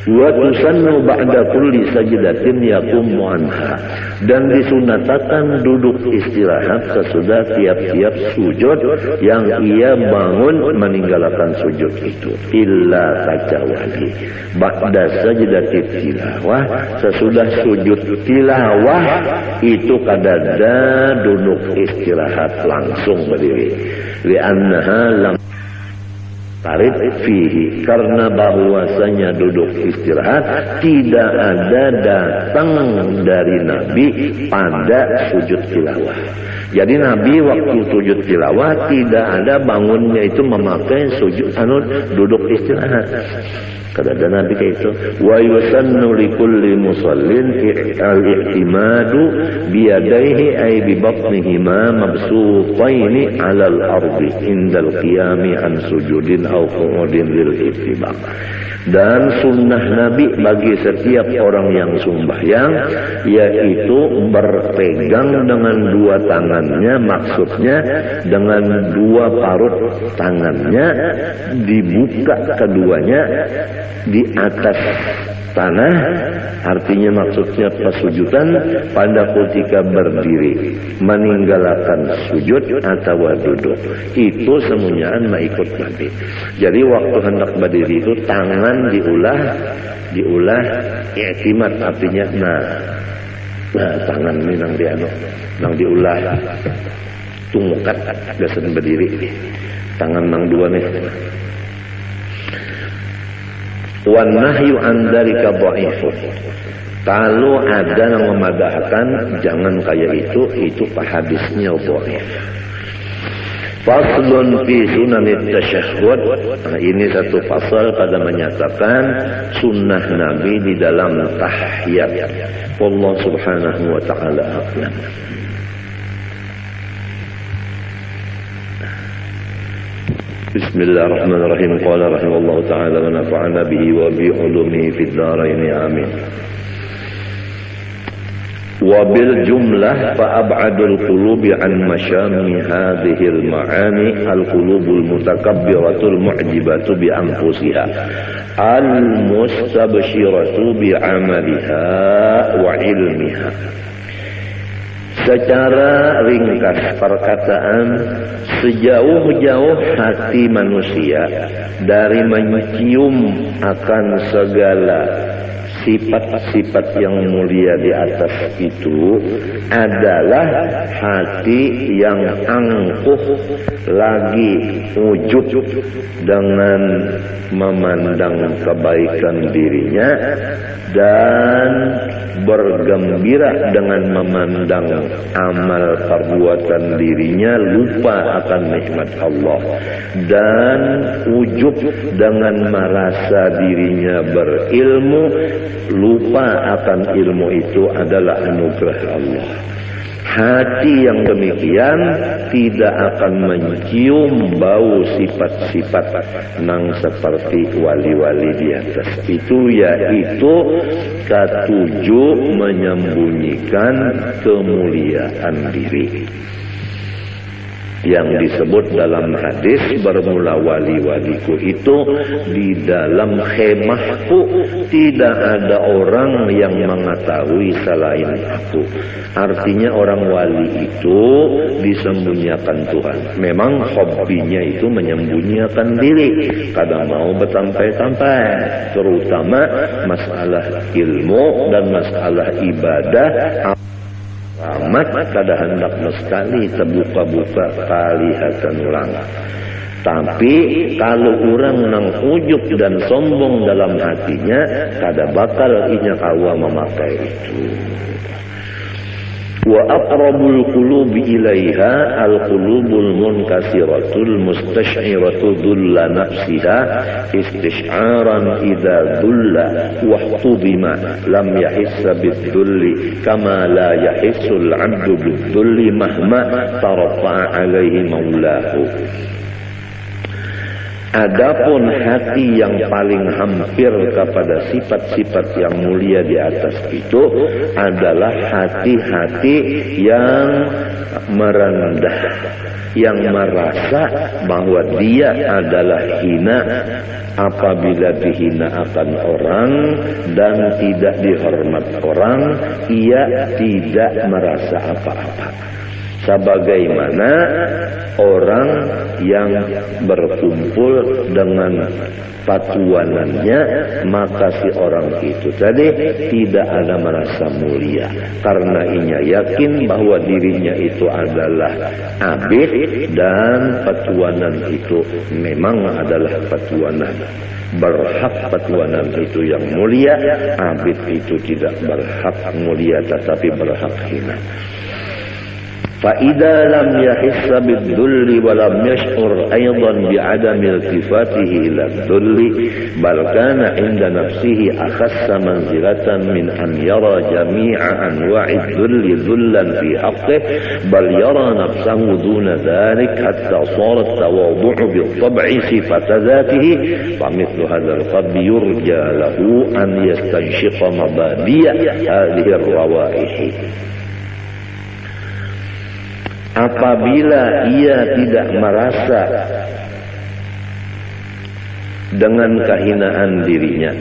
Wa tusannu ba'da kulli sajdatin yaqumu anha. Dan disunatakan duduk istirahat sesudah tiap-tiap sujud yang ia bangun meninggalkan sujud itu. Illa kecuali ba'da sajdatit tilawah, sesudah sujud tilawah itu kadada duduk istirahat langsung berdiri. Li'annaha lam tarid fihi, karena bahwasanya duduk istirahat tidak ada datang dari Nabi pada sujud tilawah. Jadi Nabi waktu sujud tilawah tidak ada bangunnya itu memakai sujud duduk istirahat. Kada ada Nabi kayak itu. Wa yusannu likulli musallin al-i'timadu biyadaihi ay bi batnihima mabsutaini 'ala al-ardi indal qiyami an sujudin aw qu'udin lil ittibaq. Dan sunnah Nabi bagi setiap orang yang sembahyang yaitu berpegang dengan dua tangannya, maksudnya dengan dua parut tangannya dibuka keduanya di atas tanah, artinya maksudnya pesujudan pada ketika berdiri, meninggalkan sujud atau duduk. Itu semuanya ikut Nabi. Jadi waktu hendak berdiri itu tangan diulah i'timad, artinya nah tangan ini nang diulah tungkat biasa berdiri, tangan nang dua nih. Wan nahyu an dzalika dhaifun. Kalau ada yang memadahkan jangan kayak itu hadisnya dhaif. Faslun fi sunanit tasyahhud. Nah, ini satu pasal pada menyatakan sunnah Nabi di dalam tahiyat. Allah Subhanahu wa taala a'lam. Bismillahirrahmanirrahim. Qala rahimallahu ta'ala wa nafa'ana bihi wa bi ulumihi fid dharain amin. Wa bil jumlah fa ab'adul qulubi an masyami hadhihi al ma'ani al qulubul mutakabbiratul mu'jibatu bi anfusiha al mustabshiratu bi 'amaliha wa ilmiha. Secara ringkas perkataan, sejauh-jauh hati manusia dari mencium akan segala sifat-sifat yang mulia di atas itu adalah hati yang angkuh lagi ujub dengan memandang kebaikan dirinya dan bergembira dengan memandang amal perbuatan dirinya, lupa akan nikmat Allah, dan ujub dengan merasa dirinya berilmu, lupa akan ilmu itu adalah anugerah Allah. Hati yang demikian tidak akan mencium bau sifat-sifat nang seperti wali-wali di atas itu, yaitu ketujuh menyembunyikan kemuliaan diri yang disebut dalam hadis, bermula wali-waliku itu di dalam khemahku tidak ada orang yang mengetahui selain aku. Artinya orang wali itu disembunyikan Tuhan. Memang hobinya itu menyembunyikan diri, kadang mau bertampai-tampai, terutama masalah ilmu dan masalah ibadah. Amat kada hendak sekali terbuka-buka kelihatan ulang. Tapi kalau orang nang ujub dan sombong dalam hatinya, kada bakal inya kawa memakai itu. Wa aqrabul qulubi ilaiha al-qulubul munkasiratul mustash'iratu dhulla nafsiha istish'aran idza dhulla wa hubima lam yahissa bidhulli kama la yahissul 'abdu bidhulli mahma tarafa'a alaihi maulahu. Adapun hati yang paling hampir kepada sifat-sifat yang mulia di atas itu adalah hati-hati yang merendah, yang merasa bahwa dia adalah hina apabila dihina akan orang dan tidak dihormat orang, ia tidak merasa apa-apa. Sebagaimana orang yang berkumpul dengan patuanannya, maka si orang itu tadi tidak ada merasa mulia, karena inya yakin bahwa dirinya itu adalah abid dan patuanan itu memang adalah patuanan. Berhak patuanan itu yang mulia, abid itu tidak berhak mulia tetapi berhak hina. فإذا لم يحس بالذل ولم يشعر أيضا بعدم التفاته إلى الذل بل كان عند نفسه أخس منزلة من أن يرى جميع أنواع الذل ذلا في حقه بل يرى نفسه دون ذلك حتى صار التواضع بالطبع صفة ذاته فمثل هذا القلب يرجى له أن يستنشق مبادئ هذه الروائح. Apabila ia tidak merasa dengan kehinaan dirinya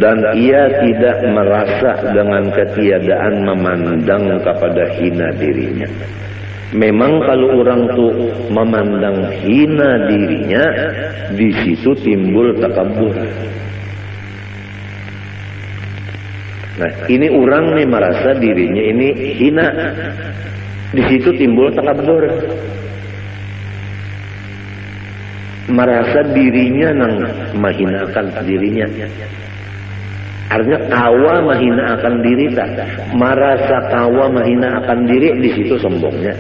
dan ia tidak merasa dengan ketiadaan memandang kepada hina dirinya. Memang kalau orang tuh memandang hina dirinya, di situ timbul takabur. Nah, ini orang nih merasa dirinya ini hina. Di situ timbul takabur. Merasa dirinya nang mahinakan dirinya. Artinya kawa mahinakan diri tak. Merasa kawa mahinakan diri, di situ sombongnya.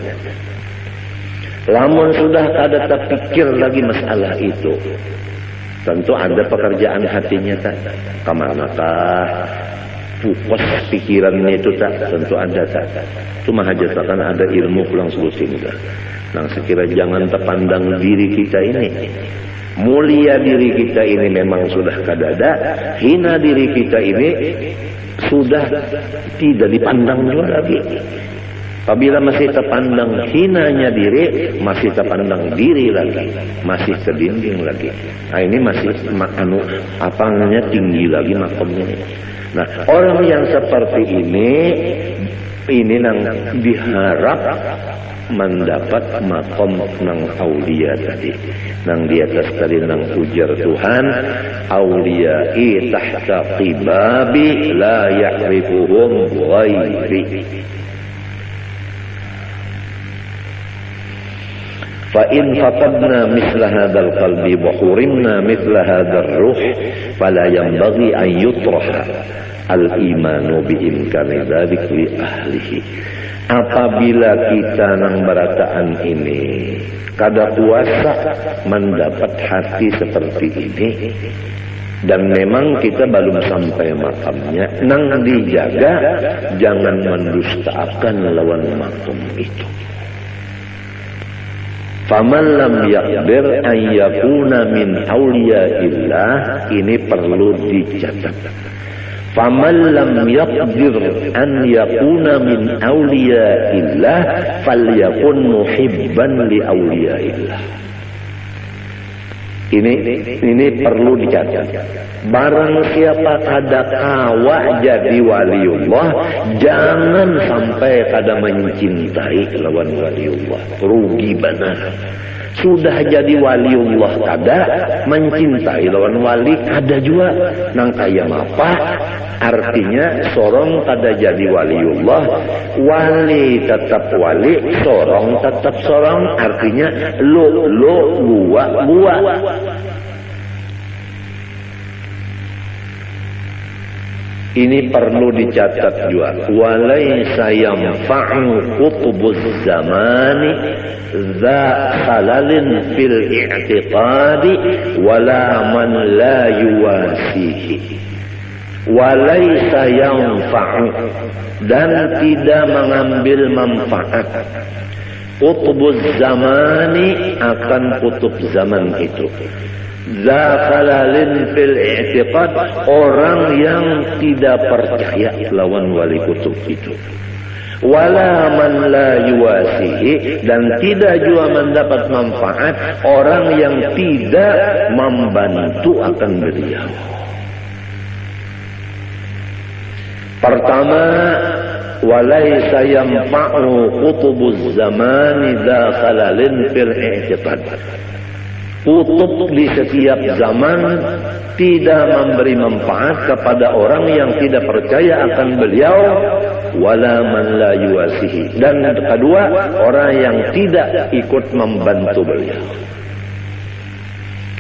Lamun sudah kada terpikir lagi masalah itu, tentu ada pekerjaan hatinya tak. Kamanakah fokus pikirannya itu tak, tentu ada tak. Cuma hajatakan ada ilmu pulang sebutin tak. Nang sekira jangan terpandang diri kita ini. Mulia diri kita ini memang sudah kadada, hina diri kita ini sudah tidak dipandang juga lagi. Apabila masih terpandang hinanya diri, masih terpandang diri lagi, masih kedinding lagi. Nah ini masih apa namanya tinggi lagi makamnya. Nah, orang yang seperti ini nang diharap mendapat makom nang aulia tadi. Nang di atas tadi nang ujar Tuhan, auliyai tahta qibabi la ya'rifuhum ghairi. فإن فقدنا مثل هذا القلب وحرمنا مثل هذا الروح فلا ينبغي أن يطرح الإيمان بإمكان ذلك لأهله. Apabila kita nang berataan ini kada kuasa mendapat hati seperti ini, dan memang kita belum sampai makamnya, nang dijaga jangan mendustakan lawan makam itu. Faman lam yaqdir an yakuna min awliyaillah, ini perlu dicatat. Faman lam yaqdir an yakuna min awliyaillah falyakun muhibban li awliyaillah. Ini perlu dicatat. Barang siapa kada kawa jadi waliullah, jangan sampai kada mencintai lawan waliullah. Rugi benar. Sudah jadi waliullah kada, mencintai lawan wali kada juga. Nang kaya apa? Artinya sorong kada jadi waliullah, wali tetap wali, sorong tetap sorong. Artinya lo gua. Ini perlu dicatat juga. Walaysa yanfa'u qutbuz zamani za khalalin fil i'tiqadi wala man la yuwasihi. Walaysa yanfa'u, dan tidak mengambil manfaat qutbuz zamani, akan kutub zaman itu. Zakhalalin fil i'tiqad, orang yang tidak percaya lawan wali kutub itu. Wala man la yuwasihi, dan tidak juga mendapat manfaat orang yang tidak membantu akan beliau. Pertama, walaysa yanfa'u qutubuz zamani zakhalalin fil i'tiqad. Kutub di setiap zaman tidak memberi manfaat kepada orang yang tidak percaya akan beliau, wala man la yuwasihi, dan kedua, orang yang tidak ikut membantu beliau.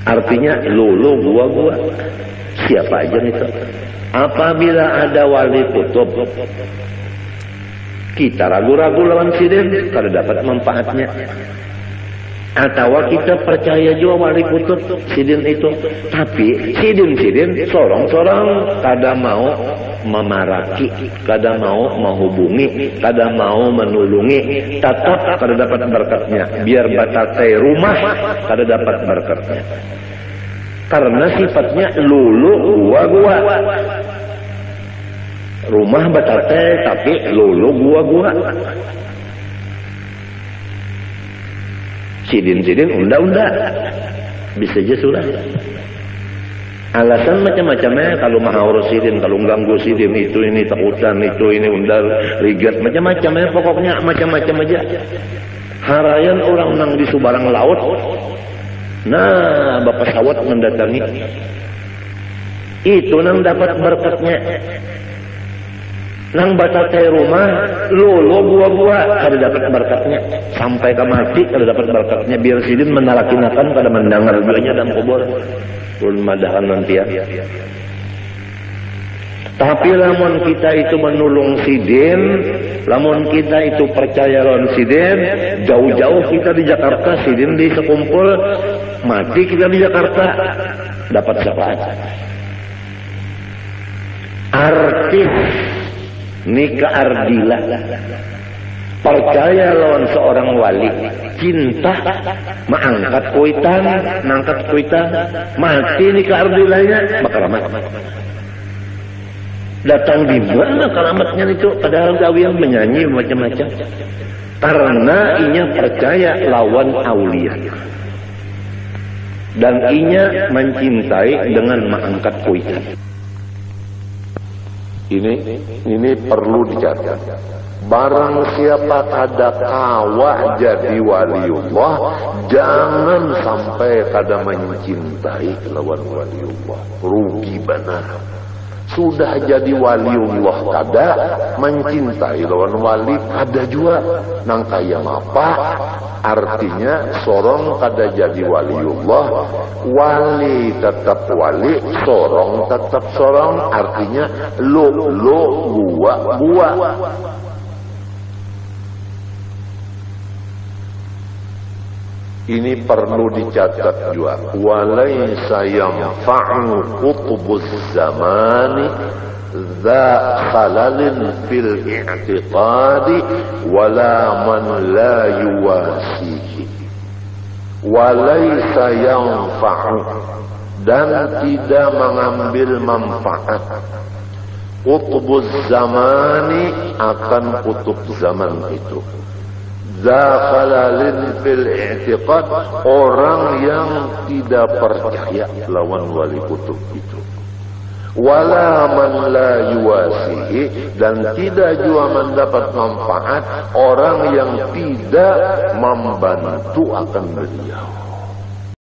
Artinya lulu gua siapa aja itu. Apabila ada wali kutub kita ragu-ragu lawan sidin, kada dapat manfaatnya. Atau kita percaya juga wali kutub sidin itu, tapi sidin sorong-sorong kada mau memaraki, kada mau menghubungi, kada mau menulungi, tetap kada dapat berkatnya. Biar batate rumah kada dapat berkatnya, karena sifatnya lulu gua. Rumah batate tapi lulu gua. Sidin unda bisa aja sudah. Alasan macam-macamnya, kalau maha urus sidin, kalau ganggu sidin itu ini takutan, itu ini undal rigat, macam-macamnya, pokoknya macam-macam aja. Harayan orang nang di subarang laut, nah bapak sawat mendatangi, itu nang dapat berkatnya. Nang bacatai rumah lolo gua kada dapat berkatnya, sampai ke mati kada dapat berkatnya. Biar sidin menalakinakan kada mendengar duanya dan kubur ulun madahan nanti ya. Tapi lamun kita itu menulung sidin, lamun kita itu percaya lawan sidin, jauh-jauh kita di Jakarta, sidin di sekumpul, mati kita di Jakarta, dapat syafaat. Artis nikah ardila, percaya lawan seorang wali, cinta, mengangkat kuitan, mati nikah ardilanya, bakaramat. Datang di mana keramatnya itu? Padahal gawian menyanyi macam-macam. Karena inya percaya lawan aulia, dan inya mencintai dengan mengangkat kuitan. Ini perlu dicatat. Barang siapa kada kawa jadi waliullah, jangan sampai kada mencintai lawan waliullah. Rugi benar. Sudah jadi waliullah kada, mencintai lawan wali kada juga. Nang kaya apa? Artinya sorong kada jadi waliullah, wali tetap wali, sorong tetap sorong. Artinya lo gua. Ini perlu dicatat juga. Walaysa yanfa'u qutbuz zamani za khalalin fil i'tiqadi wala man la yuwasihi. Walaysa yanfa'u, dan tidak mengambil manfaat qutbuz zamani, akan kutub zaman itu. Zakhalalin fil i'tiqad, orang yang tidak percaya lawan wali kutub itu. wala man la yuwasihi, dan tidak juga mendapat manfaat orang yang tidak membantu akan beliau.